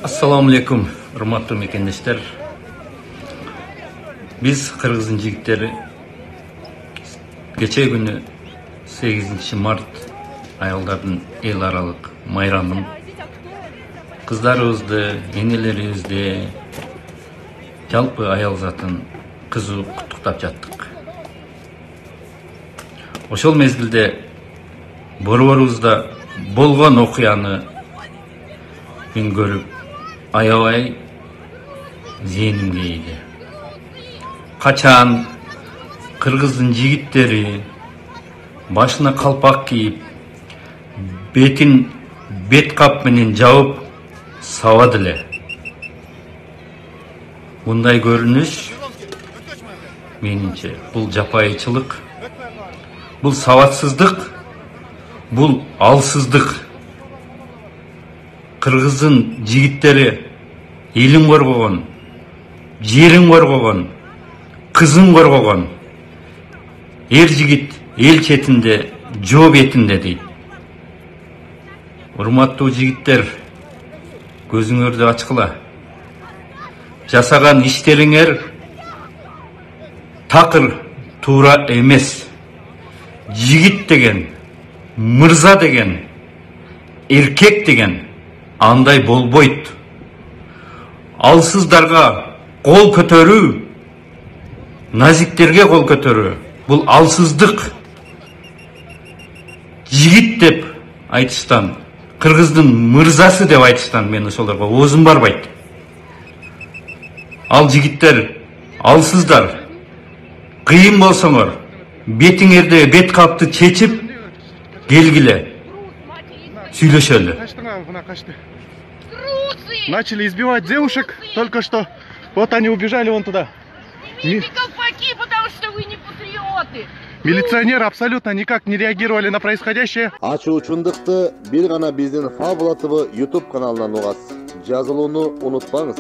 Assalamu alaikum, hurmatly mekendештер. Biz Kırgız'ın jigitleri geçe günü 8 Mart ayaldardын el aralık mayramın kızlarыбызды, энелерибизди, жалпы аял затын кызуу куттуктап жаттык. Ошол мезгилде борборубузда болгон окуяны мен көрүп аябай зээнимге ийди. Качан Кыргыздын жигиттери башына калпак кийип, бетин бет кап менен жабып сабады эле. Мындай көрүнүш менимче бул жапайычылык, бул сабатсыздык, бул алсыздык. Кыргыздын жигиттери элин коргогон, жерин коргогон, кызын коргогон. Эр жигит эл четинде, жоо бетинде дейт. Урматтуу жигиттер, көзүңөрдү ачкыла. Жасаган иштериңер такыр туура эмес. Жигит деген, мырза деген, эркек деген андай болбойт. Алсыздарга кол көтөрүү, назиктерге кол көтөрүү бул алсыздык. Жигит деп айтыштан, Кыргыздын мырзасы деп айтыштан мен ошолорго оозум барбайт. Ал жигиттер, алсыздар, кыйын болсоңор, бетиңерде бет капты чечип, келгиле, сүйлөшөлү. Начали избивать девушек только что. Вот они убежали вон туда. Колпаки, потому что вы не патриоты. Милиционеры абсолютно никак не реагировали на происходящее. Ачуучундукты бир гана биздин Фабула ТВ YouTube каналынан угасыз. Жазылууну унутпаңыз.